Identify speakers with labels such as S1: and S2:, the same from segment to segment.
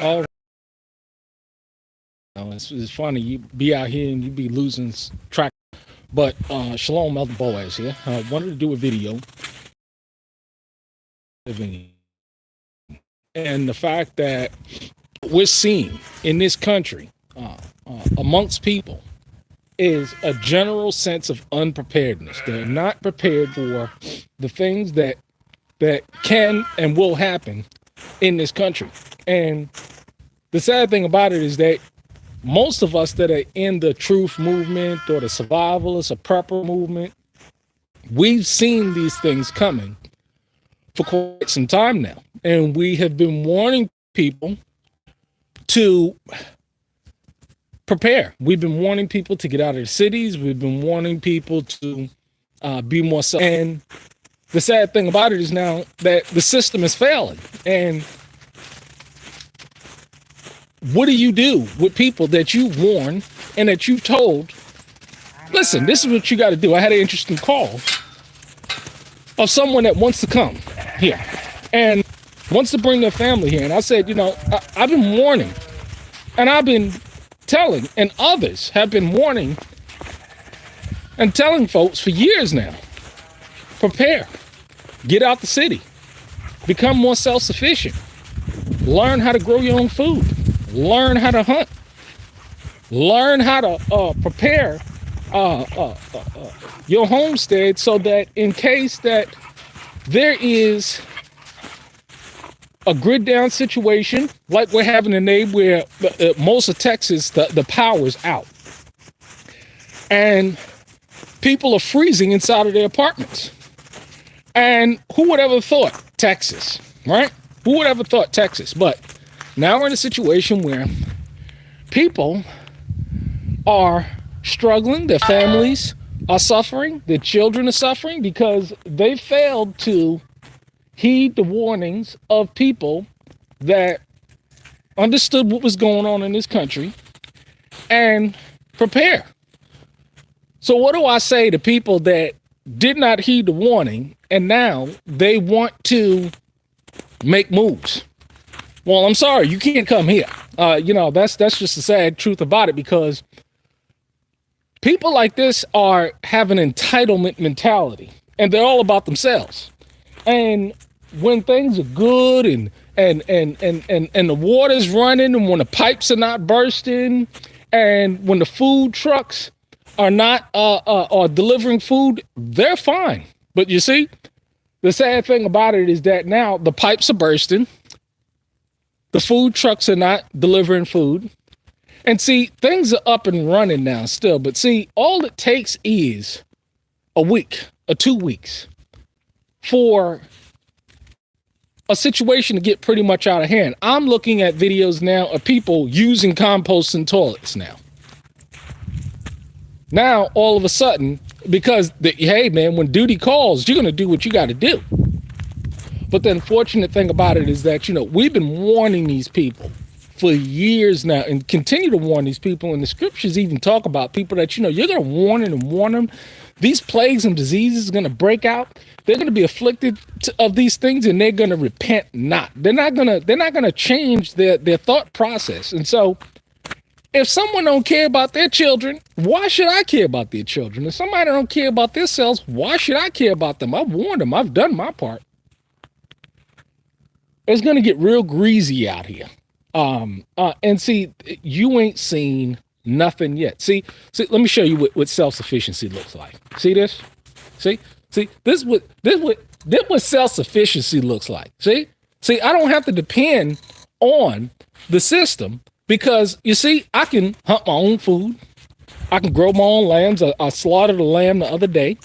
S1: Oh, it's funny. You be out here and you be losing track. But Shalom, Elder Boaz here. I wanted to do a video and the fact that we're seeing in this country amongst people is a general sense of unpreparedness. They're not prepared for the things that can and will happen in this country. And the sad thing about it is that most of us that are in the truth movement or the survivalists or prepper movement, we've seen these things coming for quite some time now. And we have been warning people to prepare. We've been warning people to get out of the cities. We've been warning people to be more self. And the sad thing about it is now that the system is failing. And what do you do with people that you warn and that you told, listen, this is what you got to do? I had an interesting call of someone that wants to come here and wants to bring their family here. And I said, I've been warning and I've been telling, and others have been warning and telling folks for years now, prepare, get out the city, become more self-sufficient, learn how to grow your own food, learn how to hunt, learn how to prepare your homestead so that in case that there is a grid down situation like we're having today where most of Texas, the power is out and people are freezing inside of their apartments. And who would ever thought Texas, right? Who would ever thought Texas? But now we're in a situation where people are struggling, their families are suffering, their children are suffering because they failed to heed the warnings of people that understood what was going on in this country and prepare. So what do I say to people that did not heed the warning and now they want to make moves? Well, I'm sorry, you can't come here. That's just the sad truth about it, because people like this have an entitlement mentality and they're all about themselves. And when things are good and the water's running and when the pipes are not bursting and when the food trucks are not are delivering food, they're fine. But you see, the sad thing about it is that now the pipes are bursting, the food trucks are not delivering food, and see, things are up and running now still. But see, all it takes is a week or 2 weeks for a situation to get pretty much out of hand. I'm looking at videos now of people using composting toilets now. Now, all of a sudden, because, hey, man, when duty calls, you're going to do what you got to do. But the unfortunate thing about it is that, we've been warning these people for years now and continue to warn these people. And the scriptures even talk about people that, you're going to warn them and warn them. These plagues and diseases are going to break out. They're going to be afflicted of these things and they're going to repent not. They're not going to change their thought process. And so if someone don't care about their children, why should I care about their children? If somebody don't care about themselves, why should I care about them? I've warned them. I've done my part. It's going to get real greasy out here. And see, you ain't seen nothing yet. See, let me show you what self-sufficiency looks like. See this? See, this what self-sufficiency looks like. See, I don't have to depend on the system because you see, I can hunt my own food. I can grow my own lambs. I slaughtered a lamb the other day.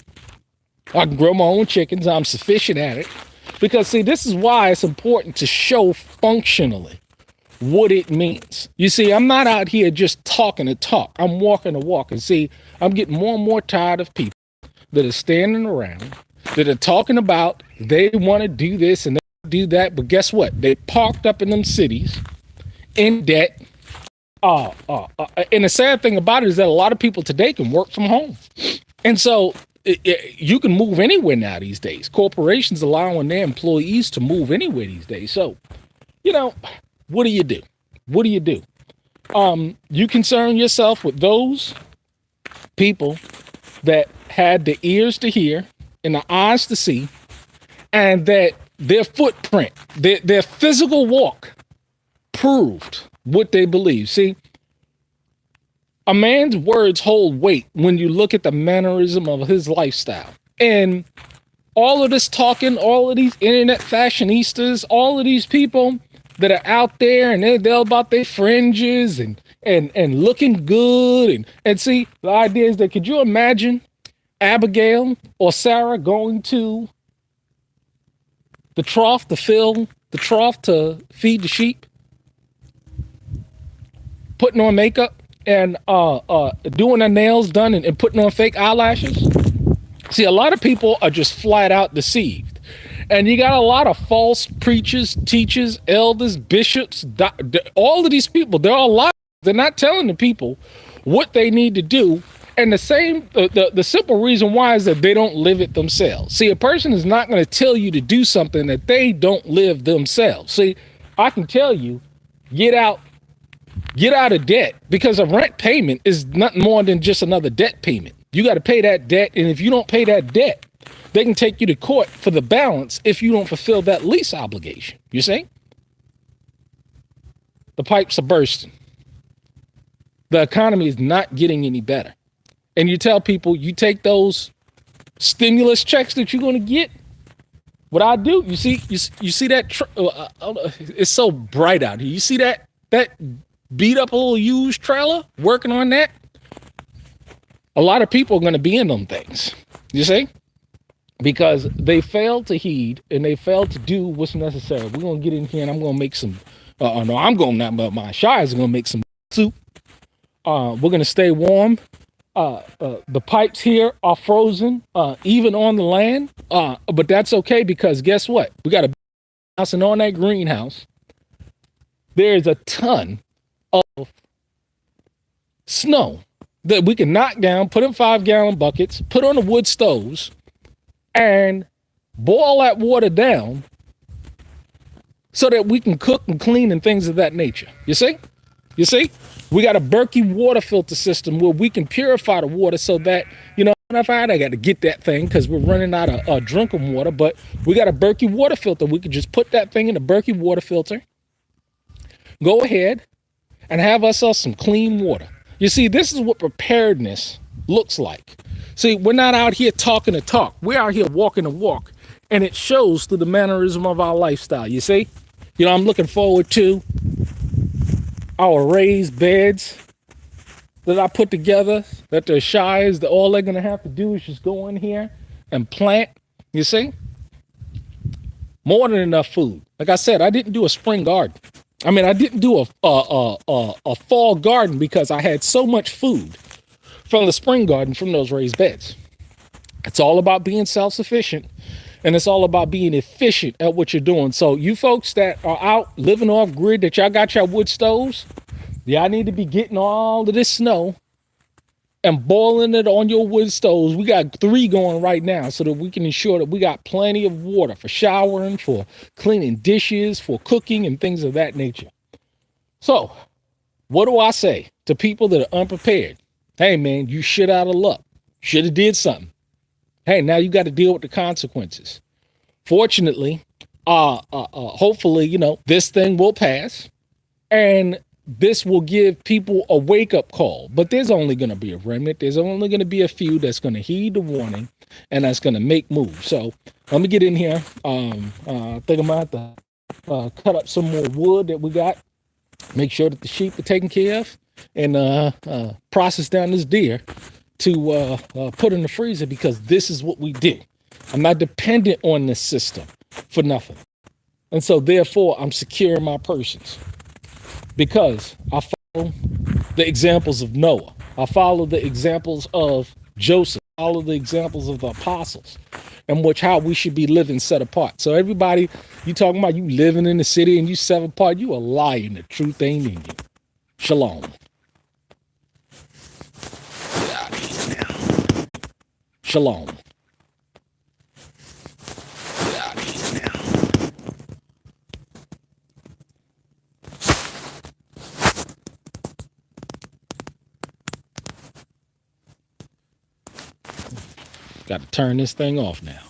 S1: I can grow my own chickens. I'm sufficient at it. Because see, this is why it's important to show functionally what it means. You see, I'm not out here just talking the talk. I'm walking the walk. And see, I'm getting more and more tired of people that are standing around, that are talking about they want to do this and they do that. But guess what? They parked up in them cities in debt. And the sad thing about it is that a lot of people today can work from home. And so you can move anywhere now these days. Corporations allowing their employees to move anywhere these days. So, what do you do? what do? You concern yourself with those people that had the ears to hear and the eyes to see, and that their footprint, their physical walk proved what they believe. See, a man's words hold weight when you look at the mannerism of his lifestyle. And all of this talking, all of these internet fashionistas, all of these people that are out there and they're about their fringes and looking good. And see, the idea is that, could you imagine Abigail or Sarah going to the trough to fill the trough to feed the sheep, putting on makeup and doing their nails done and putting on fake eyelashes? See, a lot of people are just flat out deceived. And you got a lot of false preachers, teachers, elders, bishops, all of these people, they're all liars. They're not telling the people what they need to do. And the simple reason why is that they don't live it themselves. See, a person is not going to tell you to do something that they don't live themselves. See, I can tell you, get out of debt, because a rent payment is nothing more than just another debt payment. You got to pay that debt. And if you don't pay that debt, they can take you to court for the balance if you don't fulfill that lease obligation. You see? The pipes are bursting. The economy is not getting any better. And you tell people, you take those stimulus checks that you're going to get. What I do, you see that it's so bright out here. You see that beat up little used trailer working on that? A lot of people are going to be in them things, you see, because they failed to heed and they failed to do what's necessary. We're going to get in here and I'm going to make some, my shy is going to make some soup. We're going to stay warm. The pipes here are frozen, even on the land. But that's okay, because guess what? We got a house, and on that greenhouse, there's a ton of snow that we can knock down, put in 5-gallon buckets, put on the wood stoves, and boil that water down so that we can cook and clean and things of that nature. You see? We got a Berkey water filter system where we can purify the water so that, I got to get that thing because we're running out of drinking water, but we got a Berkey water filter. We could just put that thing in the Berkey water filter, go ahead and have ourselves some clean water. You see, this is what preparedness looks like. See, we're not out here talking the talk. We're out here walking the walk, and it shows through the mannerism of our lifestyle. You see, I'm looking forward to our raised beds that I put together, that the shies, all they're going to have to do is just go in here and plant. You see, more than enough food. Like I said, I didn't do a spring garden. I didn't do a fall garden because I had so much food from the spring garden from those raised beds. It's all about being self-sufficient, and it's all about being efficient at what you're doing. So you folks that are out living off grid, that y'all got your wood stoves, y'all need to be getting all of this snow and boiling it on your wood stoves. We got 3 going right now so that we can ensure that we got plenty of water for showering, for cleaning dishes, for cooking and things of that nature. So what do I say to people that are unprepared? Hey man, you shit out of luck. Should have did something. Hey, now you got to deal with the consequences. Fortunately, hopefully, this thing will pass, and this will give people a wake-up call. But there's only going to be a remnant. There's only going to be a few that's going to heed the warning and that's going to make moves. So let me get in here. I think I'm going to have to cut up some more wood that we got, make sure that the sheep are taken care of, and process down this deer to put in the freezer, because this is what we do. I'm not dependent on this system for nothing. And so therefore, I'm securing my persons, because I follow the examples of Noah. I follow the examples of Joseph. I follow the examples of the apostles, and how we should be living set apart. So everybody, you talking about you living in the city and you set apart, you a liar, and the truth ain't in you. Shalom. Get out of here now. Shalom. Get out of here now. Got to turn this thing off now.